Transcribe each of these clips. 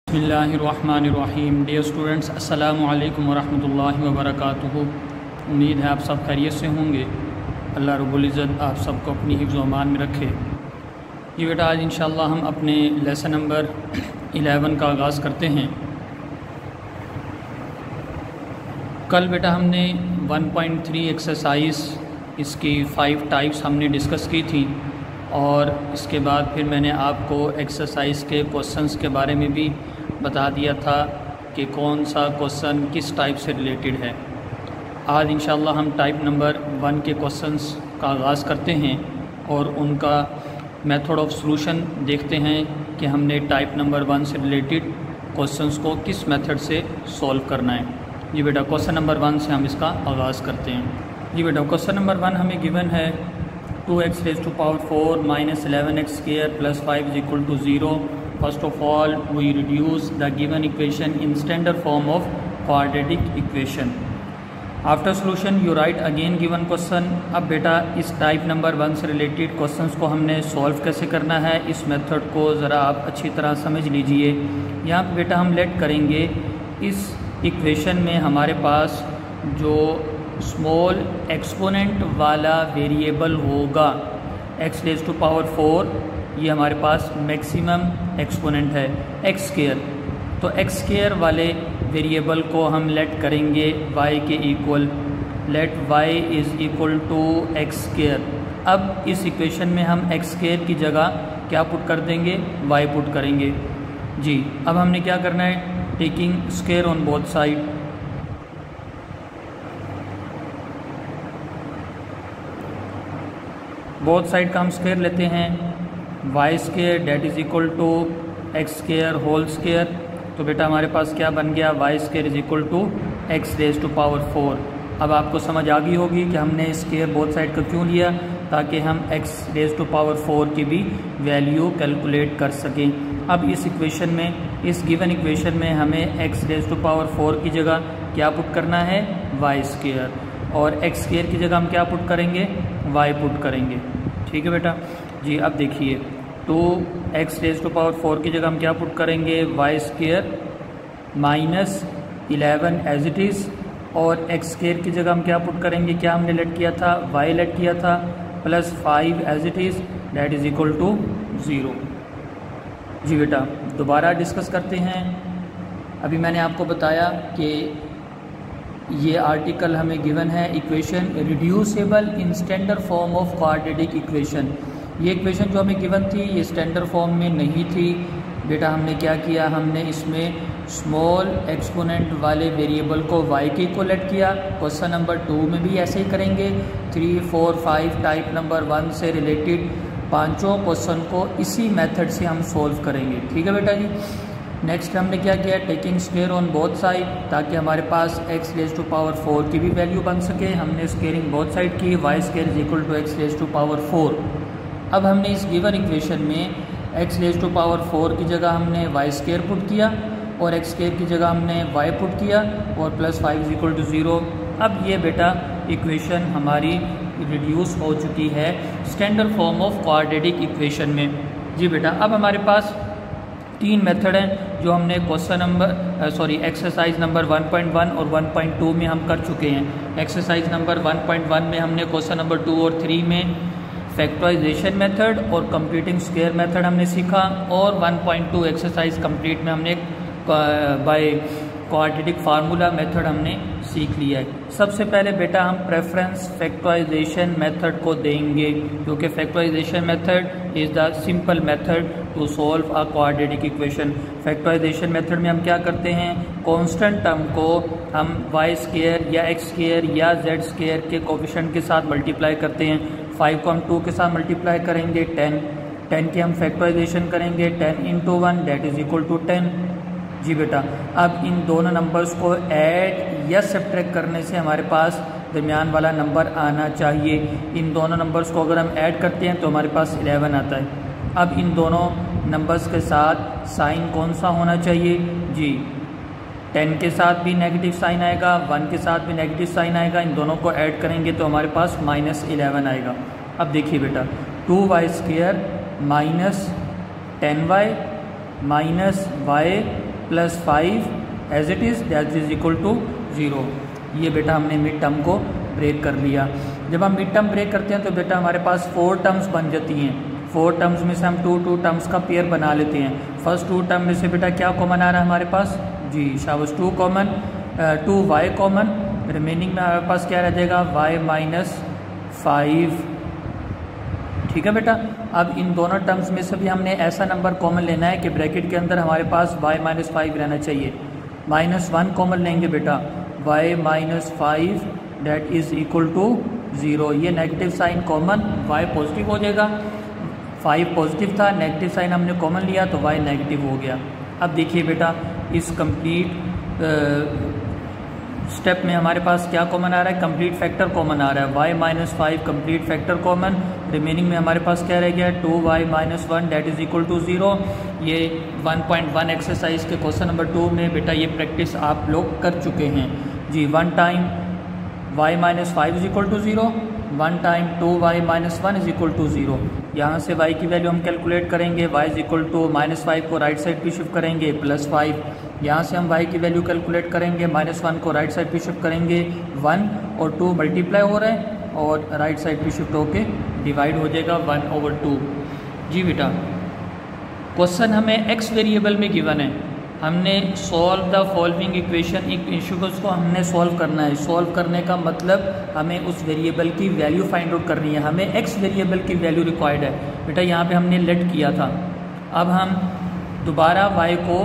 बिस्मिल्लाहिर्रहमानिर्रहीम। Dear students, अस्सलामु अलैकुम वरहमतुल्लाहि वबरकातुहू। उम्मीद है आप सब खैरियत से होंगे। अल्लाह रब्बुल इज़्ज़त आप सबको अपनी हिफ्ज़ व अमान में रखे। ये बेटा आज इंशाअल्लाह हम अपने लेसन नंबर 11 का आगाज़ करते हैं। कल बेटा हमने 1.3 एक्सरसाइज इसकी 5 टाइप्स हमने डिस्कस की थी और इसके बाद फिर मैंने आपको एक्सरसाइज के क्वेश्चंस के बारे में भी बता दिया था कि कौन सा क्वेश्चन किस टाइप से रिलेटेड है। आज इंशाअल्लाह हम टाइप नंबर 1 के क्वेश्चंस का आगाज़ करते हैं और उनका मेथड ऑफ सॉल्यूशन देखते हैं कि हमने टाइप नंबर 1 से रिलेटेड क्वेश्चंस को किस मेथड से सॉल्व करना है। जी बेटा, क्वेश्चन नंबर 1 से हम इसका आगाज़ करते हैं। जी बेटा, क्वेश्चन नंबर 1 हमें गिवन है 2x raised to power 4 minus 11x square plus 5 is equal to 0. First of all, we reduce the given equation in standard form of quadratic equation. After solution, you write again given question. अब बेटा इस type number 1 से related questions को हमने solve कैसे करना है, इस मेथड को ज़रा आप अच्छी तरह समझ लीजिए। यहाँ पे बेटा हम लेट करेंगे इस इक्वेशन में हमारे पास जो स्मॉल एक्सपोनेंट वाला वेरिएबल होगा x रेज़ टू पावर 4, ये हमारे पास मैक्सिमम एक्सपोनेंट है x स्क्वायर। तो x स्क्वायर वाले वेरिएबल को हम लेट करेंगे y के equal, let y is equal to x square. अब इस इक्वेशन में हम x स्क्वायर की जगह क्या पुट कर देंगे, y पुट करेंगे। जी, अब हमने क्या करना है, taking square on both side. Both side का हम स्क्वायर लेते हैं, Y square that is equal to X square whole square. तो बेटा हमारे पास क्या बन गया, Y square is equal to X raise to power 4। अब आपको समझ आ गई होगी कि हमने स्क्वायर बोथ साइड का क्यों लिया, ताकि हम एक्स रेज़ टू पावर 4 की भी वैल्यू कैलकुलेट कर सकें। अब इस इक्वेशन में, इस गिवन इक्वेशन में हमें एक्स रेज़ टू पावर 4 की जगह क्या पुट करना है, वाई स्क्वायर, और एक्स स्क्वायर की जगह हम क्या पुट करेंगे, वाई पुट करेंगे। ठीक है बेटा जी। अब देखिए 2x रेज़ टू पावर 4 की जगह हम क्या पुट करेंगे, Y square minus 11 as it is, और एक्स स्क्वायर की जगह हम क्या पुट करेंगे, क्या हमने लेट किया था, वाई लेट किया था, plus 5 as it is that is equal to 0। जी बेटा, दोबारा डिस्कस करते हैं। अभी मैंने आपको बताया कि ये आर्टिकल हमें गिवन है equation reducible in standard form of quadratic equation. ये इक्वेशन जो हमें गिवन थी ये स्टैंडर्ड फॉर्म में नहीं थी। बेटा हमने क्या किया, हमने इसमें स्मॉल एक्सपोनेंट वाले वेरिएबल को y के इक्वल लेट किया। क्वेश्चन नंबर 2 में भी ऐसे ही करेंगे। 3, 4, 5 टाइप नंबर 1 से रिलेटेड पांचों क्वेश्चन को इसी मेथड से हम सोल्व करेंगे। ठीक है बेटा जी। नेक्स्ट हमने क्या किया, taking square on both side, ताकि हमारे पास x रेज़ टू पावर 4 की भी वैल्यू बन सके। हमने स्क्वायरिंग बोथ साइड की, y square is equal to x raise to power 4। अब हमने इस गिवन इक्वेशन में x रेज़ टू पावर 4 की जगह हमने y स्क्वायर पुट किया और x स्क्वायर की जगह हमने y पुट किया और प्लस 5 इज इक्वल टू 0। अब ये बेटा इक्वेशन हमारी रिड्यूस हो चुकी है standard form of quadratic equation में। जी बेटा, अब हमारे पास 3 मेथड हैं जो हमने क्वेश्चन नंबर एक्सरसाइज नंबर 1.1 और 1.2 में हम कर चुके हैं। एक्सरसाइज नंबर 1.1 में हमने क्वेश्चन नंबर 2 और 3 में फैक्टराइजेशन मेथड और कंप्लीटिंग स्क्वायर मेथड हमने सीखा, और 1.2 एक्सरसाइज कंप्लीट में हमने बाय क्वाड्रेटिक फार्मूला मेथड हमने सीख लिया है। सबसे पहले बेटा हम प्रेफरेंस फैक्टराइजेशन मेथड को देंगे, क्योंकि factorization method is the simple method to solve a quadratic equation. Factorization method में हम क्या करते हैं, कांस्टेंट टर्म को हम वाई स्क्वायर या एक्स स्क्वायर या जेड स्क्वायर के कोफिशिएंट के साथ मल्टीप्लाई करते हैं। 5 को हम 2 के साथ मल्टीप्लाई करेंगे, 10 की हम फैक्टराइजेशन करेंगे, 10 into 1 that is equal to 10। जी बेटा, अब इन दोनों नंबर्स को ऐड या सब्ट्रैक्ट करने से हमारे पास दरमियान वाला नंबर आना चाहिए। इन दोनों नंबर्स को अगर हम ऐड करते हैं तो हमारे पास 11 आता है। अब इन दोनों नंबर्स के साथ साइन कौन सा होना चाहिए, जी 10 के साथ भी नेगेटिव साइन आएगा, 1 के साथ भी नेगेटिव साइन आएगा। इन दोनों को ऐड करेंगे तो हमारे पास -11 आएगा। अब देखिए बेटा, 2y square minus 10y minus y plus 5 as it is that is equal to 0। ये बेटा हमने मिड टर्म को ब्रेक कर लिया। जब हम मिड टर्म ब्रेक करते हैं तो बेटा हमारे पास 4 टर्म्स बन जाती हैं। 4 टर्म्स में से हम 2 टर्म्स का पेयर बना लेते हैं। फर्स्ट 2 टर्म में से बेटा क्या कॉमन आ रहा है हमारे पास? जी शाबाश, 2 कॉमन, 2y कॉमन, रिमेनिंग में हमारे पास क्या रह जाएगा? y minus 5। ठीक है बेटा। अब इन दोनों टर्म्स में से भी हमने ऐसा नंबर कॉमन लेना है कि ब्रैकेट के अंदर हमारे पास y माइनस 5 रहना चाहिए। -1 कॉमन लेंगे बेटा, y minus 5 that is equal to 0। ये negative sign common, y positive हो जाएगा। 5 पॉजिटिव था, नेगेटिव साइन हमने कॉमन लिया तो y नेगेटिव हो गया। अब देखिए बेटा इस कंप्लीट स्टेप में हमारे पास क्या कॉमन आ रहा है? कंप्लीट फैक्टर कॉमन आ रहा है। y minus 5 complete factor common, remaining में हमारे पास क्या रह गया? 2y minus 1 that is equal to 0। ये 1.1 एक्सरसाइज के क्वेश्चन नंबर 2 में बेटा ये प्रैक्टिस आप लोग कर चुके हैं जी। 1 time y minus 5 is equal to 0, 1 time 2y minus 1 is equal to 0। यहाँ से y की वैल्यू हम कैलकुलेट करेंगे, y इज इक्वल टू -5 को राइट साइड पे शिफ्ट करेंगे +5। यहाँ से हम y की वैल्यू कैलकुलेट करेंगे, -1 को राइट साइड पे शिफ्ट करेंगे, 1 और 2 मल्टीप्लाई हो रहा है और राइट साइड पे शिफ्ट होके डिवाइड हो जाएगा 1/2। जी बेटा क्वेश्चन हमें x वेरिएबल में गिवन है, हमने सॉल्व द फॉलोइंग इक्वेशन, एक इक्वेशन को हमने सॉल्व करना है। सॉल्व करने का मतलब हमें उस वेरिएबल की वैल्यू फाइंड आउट करनी है। हमें x वेरिएबल की वैल्यू रिक्वायर्ड है बेटा। यहाँ पे हमने लेट किया था, अब हम दोबारा y को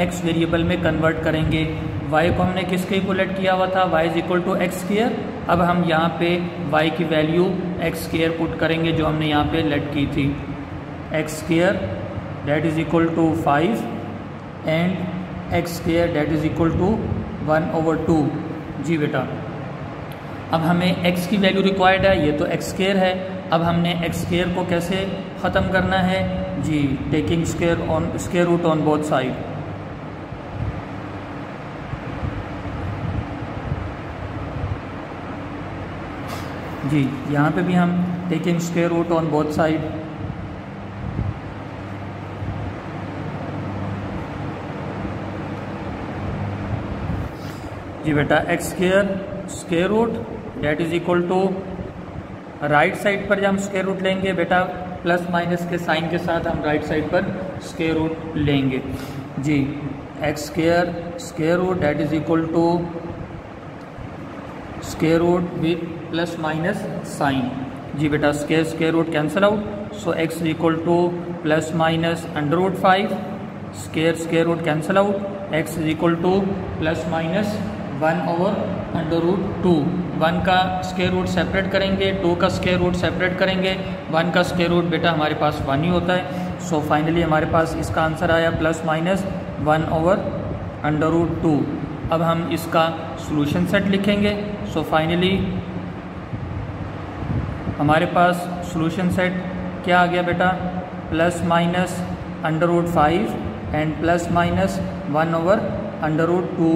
x वेरिएबल में कन्वर्ट करेंगे। y को हमने किसके इक्वलेट किया हुआ था? y is equal to X square. अब हम यहाँ पे y की वैल्यू एक्स स्क्वायर पुट करेंगे जो हमने यहाँ पे लेट की थी, X square that is equal to 5 and X square that is equal to 1/2। जी बेटा अब हमें x की वैल्यू रिक्वायर्ड है, ये तो एक्स स्क्वायर है। अब हमने एक्स स्क्वायर को कैसे ख़त्म करना है? जी taking square root on both side. जी यहाँ पे भी हम taking square root on both side. जी बेटा x square root that is equal to, right side पर जब हम स्क्वायर रूट लेंगे बेटा प्लस माइनस के साइन के साथ हम राइट साइड पर स्क्वायर रूट लेंगे। जी x square root that is equal to square root with plus minus sign. जी बेटा square root cancel out, so x is equal to plus minus √5, square root cancel out, x is equal to plus minus 1/√2। 1 का square root separate करेंगे, 2 का square root separate करेंगे, 1 का square root बेटा हमारे पास 1 ही होता है। सो फाइनली हमारे पास इसका आंसर आया प्लस माइनस 1/√2। अब हम इसका सॉल्यूशन सेट लिखेंगे। सो फाइनली हमारे पास सॉल्यूशन सेट क्या आ गया बेटा? Plus minus √5 and plus minus 1/√2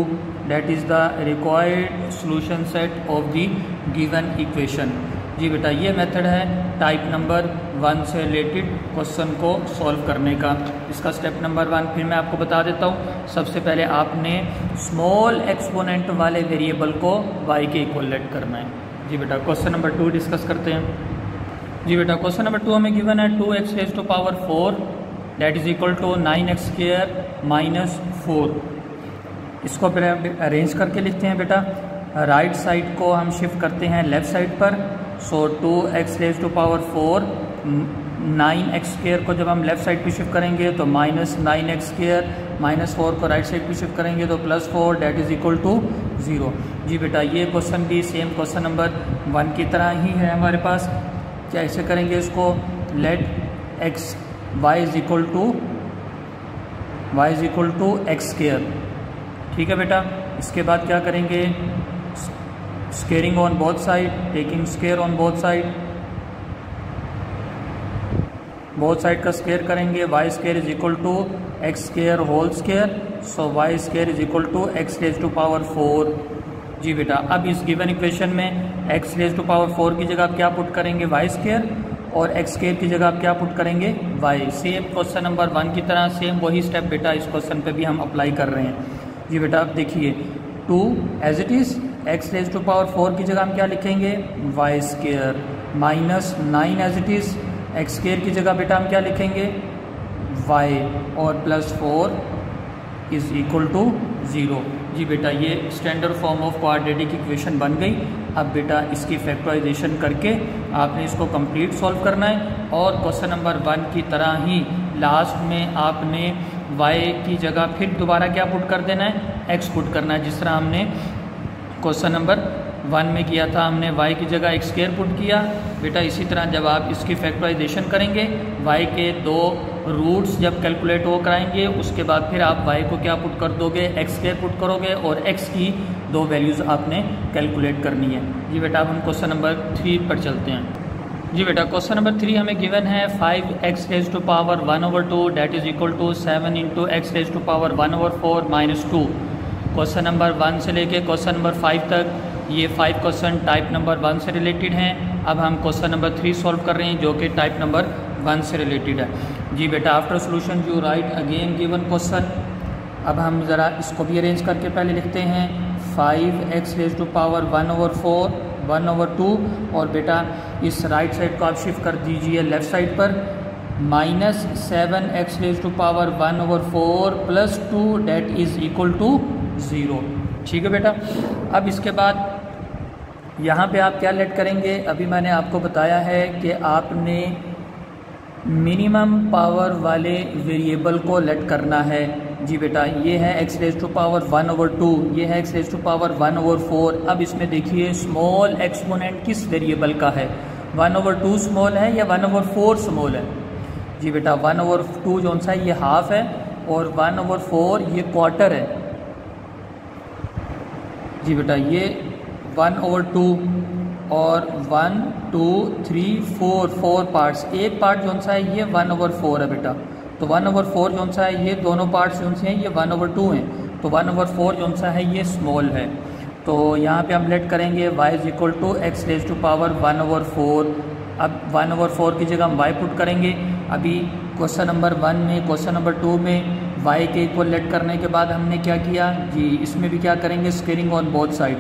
that is the required solution set of the given equation। जी बेटा ये मेथड है टाइप नंबर 1 से रिलेटेड क्वेश्चन को सॉल्व करने का। इसका स्टेप नंबर 1 फिर मैं आपको बता देता हूँ। सबसे पहले आपने स्मॉल एक्सपोनेंट वाले वेरिएबल को y के इक्वलेट करना है। जी बेटा क्वेश्चन नंबर 2 डिस्कस करते हैं। जी बेटा क्वेश्चन नंबर 2 हमें गिवन है 2x⁴ date is equal to 9x² -4। इसको फिर अरेंज करके लिखते हैं बेटा। राइट साइड को हम शिफ्ट करते हैं लेफ्ट साइड पर। सो 2x⁴ 9x² को जब हम लेफ्ट साइड पे शिफ्ट करेंगे तो -9x², -4 को राइट साइड पे शिफ्ट करेंगे तो +4 डेट इज इक्वल टू 0। जी बेटा ये क्वेश्चन भी सेम क्वेश्चन नंबर 1 की तरह ही है हमारे पास। कैसे करेंगे इसको? Let y is equal to x²। ठीक है बेटा। इसके बाद क्या करेंगे? Squaring on both side, taking square on both side. Both side का स्क्वेयर करेंगे, y² is equal to x² whole square. So y² is equal to x⁴। जी बेटा अब इस गिवन इक्वेशन में x⁴ की जगह आप क्या पुट करेंगे? y² और एक्स स्क्वायर की जगह आप क्या पुट करेंगे वाई। सेम क्वेश्चन नंबर 1 की तरह सेम वही स्टेप बेटा इस क्वेश्चन पे भी हम अप्लाई कर रहे हैं। जी बेटा आप देखिए 2 as it is x raise to power 4 की जगह हम क्या लिखेंगे y square minus 9 as it is x square की जगह बेटा हम क्या लिखेंगे वाई और प्लस 4 इज इक्वल टू 0। जी बेटा ये standard form of quadratic equation बन गई। अब बेटा इसकी फैक्टराइजेशन करके आपने इसको कंप्लीट सॉल्व करना है और क्वेश्चन नंबर 1 की तरह ही लास्ट में आपने y की जगह फिर दोबारा क्या पुट कर देना है x पुट करना है। जिस तरह हमने क्वेश्चन नंबर 1 में किया था, हमने y की जगह एक्स स्क्वायर पुट किया। बेटा इसी तरह जब आप इसकी फैक्टराइजेशन करेंगे y के 2 रूट्स जब कैलकुलेट हो कराएंगे उसके बाद फिर आप y को क्या पुट कर दोगे एक्स स्क्वायर पुट करोगे और x की 2 वैल्यूज़ आपने कैलकुलेट करनी है। जी बेटा अब हम क्वेश्चन नंबर 3 पर चलते हैं। जी बेटा क्वेश्चन नंबर 3 हमें गिवन है 5x raise to power 1/2 that is equal to 7 into x raise to power 1/4 minus 2। Question number 1 से लेके क्वेश्चन नंबर 5 तक ये 5 क्वेश्चन टाइप नंबर 1 से रिलेटेड हैं। अब हम क्वेश्चन नंबर 3 सॉल्व कर रहे हैं जो कि टाइप नंबर 1 से रिलेटेड है। जी बेटा after solution you right again given question. अब हम ज़रा इसको भी अरेंज करके पहले लिखते हैं 5x रेज टू पावर 1/4 1/2 और बेटा इस राइट साइड को आप शिफ्ट कर दीजिए लेफ़्ट साइड पर minus 7x raise to power 1/4 plus 2 that is equal to 0। ठीक है बेटा। अब इसके बाद यहाँ पे आप क्या लेट करेंगे, अभी मैंने आपको बताया है कि आपने मिनिमम पावर वाले वेरिएबल को लेट करना है। जी बेटा ये है x रेज टू पावर 1/2, ये है x रेज टू पावर 1/4। अब इसमें देखिए स्मॉल एक्सपोनेंट किस वेरिएबल का है, 1/2 स्मॉल है या 1/4 स्मॉल है। जी बेटा 1/2 जो सा है ये हाफ है और 1/4 ये क्वार्टर है। जी बेटा ये 1/2 और 1 2 3 4 पार्ट्स, एक पार्ट जो सा है ये 1/4 है बेटा। तो 1/4 जो सा है ये दोनों पार्ट्स जो से हैं ये 1/2 हैं। तो 1/4 जो सा है ये स्मॉल है। तो यहाँ पे हम लेट करेंगे y is equal to x raise to power 1/4। अब 1/4 की जगह हम y पुट करेंगे। अभी क्वेश्चन नंबर 1 में क्वेश्चन नंबर 2 में y के इक्वल लेट करने के बाद हमने क्या किया जी, इसमें भी क्या करेंगे स्क्वेयरिंग ऑन बोथ साइड।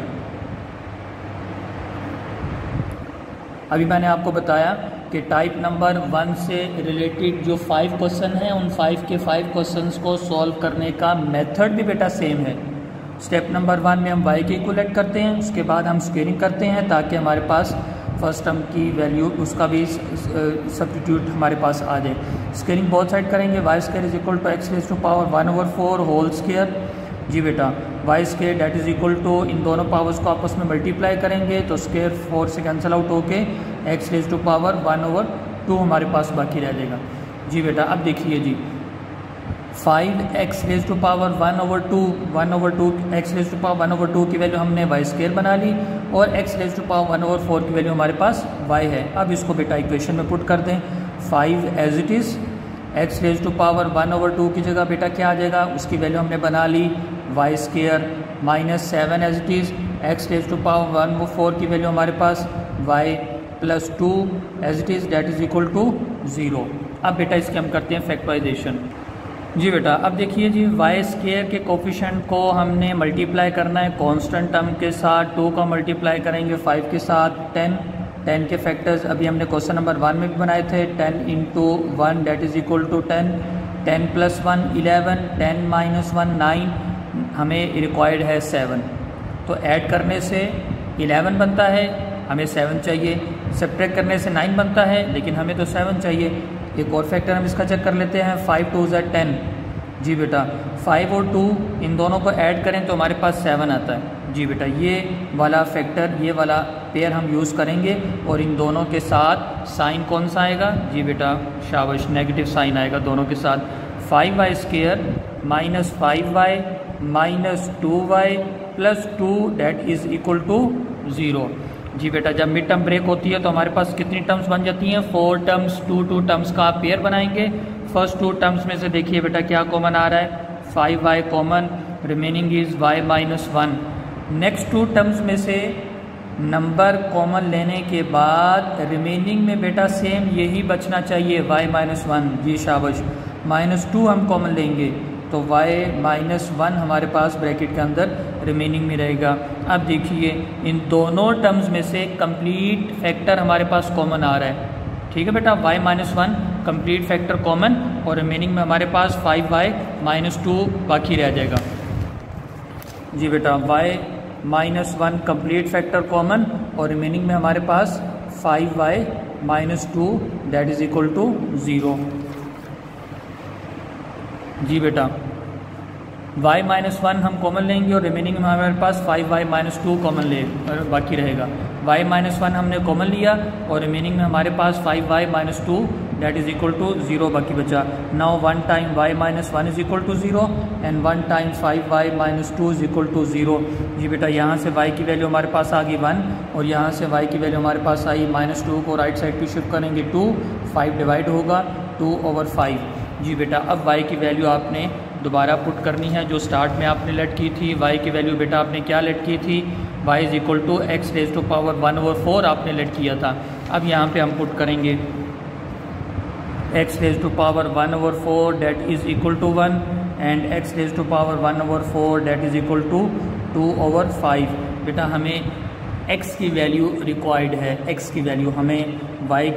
अभी मैंने आपको बताया कि टाइप नंबर 1 से रिलेटेड जो 5 क्वेश्चन हैं उन 5 के 5 क्वेश्चंस को सॉल्व करने का मेथड भी बेटा सेम है। स्टेप नंबर 1 में हम y के इक्वल लेट करते हैं, उसके बाद हम स्क्वेयरिंग करते हैं ताकि हमारे पास फर्स्ट टर्म की वैल्यू उसका भी सब्स्टिट्यूट हमारे पास आ जाए। स्क्वेयरिंग बोथ साइड करेंगे y square is equal to x raise to power 1/4 whole square. जी बेटा y square that is equal to इन दोनों पावर्स को आपस में मल्टीप्लाई करेंगे तो स्क्वायर 4 से कैंसिल आउट होके एक्स रेज टू पावर 1/2 हमारे पास बाकी रह जाएगा। जी बेटा अब देखिए जी 5x raise to power 1/2 x raise to power 1/2 की वैल्यू हमने वाई स्क्वायर बना ली और x रेज टू पावर 1/4 की वैल्यू हमारे पास y है। अब इसको बेटा इक्वेशन में पुट कर दें 5 as it is x raise to power 1/2 की जगह बेटा क्या आ जाएगा, उसकी वैल्यू हमने बना ली y square minus 7 as it is x raise to power 1/4 की वैल्यू हमारे पास y plus 2 as it is that is equal to 0। अब बेटा इसके हम करते हैं फैक्टराइजेशन। जी बेटा अब देखिए जी वाई स्क्वायर के कोफिशिएंट को हमने मल्टीप्लाई करना है कांस्टेंट टर्म के साथ। 2 का मल्टीप्लाई करेंगे 5 के साथ 10 के फैक्टर्स अभी हमने क्वेश्चन नंबर 1 में भी बनाए थे। 10 into 1 that is equal to 10, 10 plus 1 11, 10 minus 1 9, हमें रिक्वायर्ड है 7। तो ऐड करने से 11 बनता है, हमें 7 चाहिए। सब्ट्रैक्ट करने से 9 बनता है लेकिन हमें तो 7 चाहिए। एक और फैक्टर हम इसका चेक कर लेते हैं 5 2 ज़ा 10। जी बेटा 5 और 2 इन दोनों को ऐड करें तो हमारे पास 7 आता है। जी बेटा ये वाला फैक्टर ये वाला पेयर हम यूज़ करेंगे और इन दोनों के साथ साइन कौन सा आएगा, जी बेटा शाबाश नेगेटिव साइन आएगा दोनों के साथ। 5y square minus 5y minus 2y plus 2 that is equal to 0। जी बेटा जब मिड टर्म ब्रेक होती है तो हमारे पास कितनी टर्म्स बन जाती हैं, 4 टर्म्स। 2 टर्म्स का आप पेयर बनाएंगे। फर्स्ट 2 टर्म्स में से देखिए बेटा क्या कॉमन आ रहा है, 5y common, remaining is y minus 1। Next 2 terms में से नंबर कॉमन लेने के बाद रिमेनिंग में बेटा सेम यही बचना चाहिए y-1। जी शाबाश। -2 हम कॉमन लेंगे तो y-1 हमारे पास ब्रैकेट के अंदर रिमेनिंग में रहेगा। अब देखिए इन दोनों टर्म्स में से कंप्लीट फैक्टर हमारे पास कॉमन आ रहा है। ठीक है बेटा, y-1 कंप्लीट फैक्टर कॉमन और रिमेनिंग में हमारे पास 5y-2 बाकी रह जाएगा। जी बेटा, y-1 कंप्लीट फैक्टर कॉमन और रिमेनिंग में हमारे पास 5y-2 that is equal to 0। जी बेटा, y-1 हम कॉमन लेंगे और रिमेनिंग में हमारे पास 5y-2 कॉमन ले बाकी रहेगा। y-1 हमने कॉमन लिया और रिमेनिंग में हमारे पास 5y-2 that is equal to 0 बाकी बचा। Now 1 time y-1 is equal to 0 and 1 time 5y-2 is equal to 0। जी बेटा, यहाँ से y की वैल्यू हमारे पास आ गई 1 और यहाँ से y की वैल्यू हमारे पास आई -2 को राइट साइड पे शिफ्ट करेंगे 2, 5 डिवाइड होगा 2/5। जी बेटा, अब y की वैल्यू आपने दोबारा पुट करनी है जो स्टार्ट में आपने लेट की थी। y की वैल्यू बेटा आपने क्या लेट की थी, y is equal to x⁴ आपने लेट किया था। अब यहाँ पे हम पुट करेंगे x⁴ that is equal to 1 and x⁴ that is equal to 2/5। बेटा हमें x की वैल्यू रिक्वायर्ड है, x की वैल्यू हमें x⁴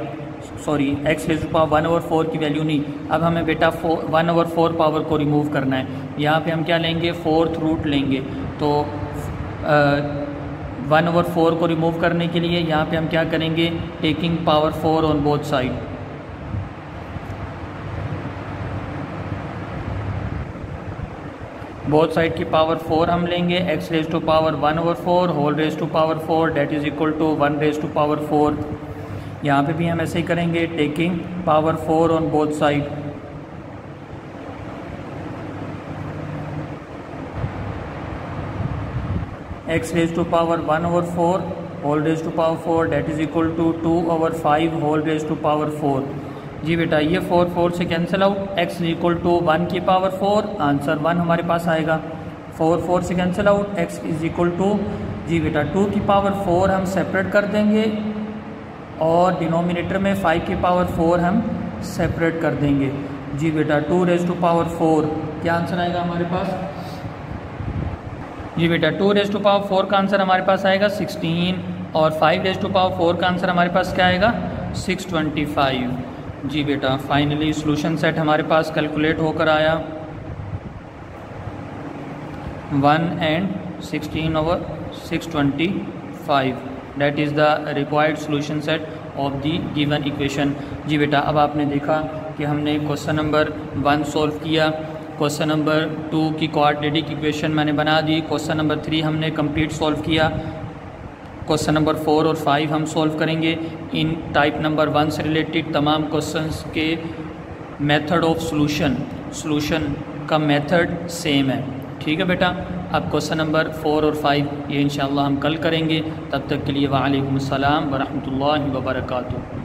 की वैल्यू नहीं। अब हमें बेटा 1/4 पावर को रिमूव करना है। यहाँ पे हम क्या लेंगे, 4th रूट लेंगे। तो 1/4 को रिमूव करने के लिए यहाँ पे हम क्या करेंगे, taking power 4 on both side. Both side की पावर 4 हम लेंगे, x⁴ whole raise to power 4 that is equal to 1⁴। यहाँ पे भी हम ऐसे ही करेंगे, taking power 4 on both side. x⁴ whole raise to power 4 that is equal to 2/5 whole raise to power 4। जी बेटा, ये 4 से cancel out, x is equal to 1 की पावर 4, आंसर 1 हमारे पास आएगा। 4 से cancel out, x is equal to, जी बेटा 2 की पावर 4 हम सेपरेट कर देंगे और डिनोमिनेटर में 5 की पावर 4 हम सेपरेट कर देंगे। जी बेटा, 2⁴ क्या आंसर आएगा हमारे पास। जी बेटा, 2⁴ का आंसर हमारे पास आएगा 16 और 5⁴ का आंसर हमारे पास क्या आएगा 625। जी बेटा, फाइनली सॉल्यूशन सेट हमारे पास कैलकुलेट होकर आया 1 and 16/625 that is the required solution set of the given equation. जी बेटा, अब आपने देखा कि हमने क्वेश्चन नंबर 1 सॉल्व किया, क्वेश्चन नंबर 2 की क्वाड्रेटिक इक्वेशन मैंने बना दी, क्वेश्चन नंबर 3 हमने कंप्लीट सॉल्व किया, क्वेश्चन नंबर 4 और 5 हम सॉल्व करेंगे। इन टाइप नंबर 1 से रिलेटेड तमाम क्वेश्चंस के मेथड ऑफ सॉल्यूशन का मेथड सेम है। ठीक है बेटा, अब क्वेश्चन नंबर 4 और 5 ये इंशाअल्लाह हम कल करेंगे। तब तक के लिए वालेकुम अस्सलाम व रहमतुल्लाहि व बरकातुहू।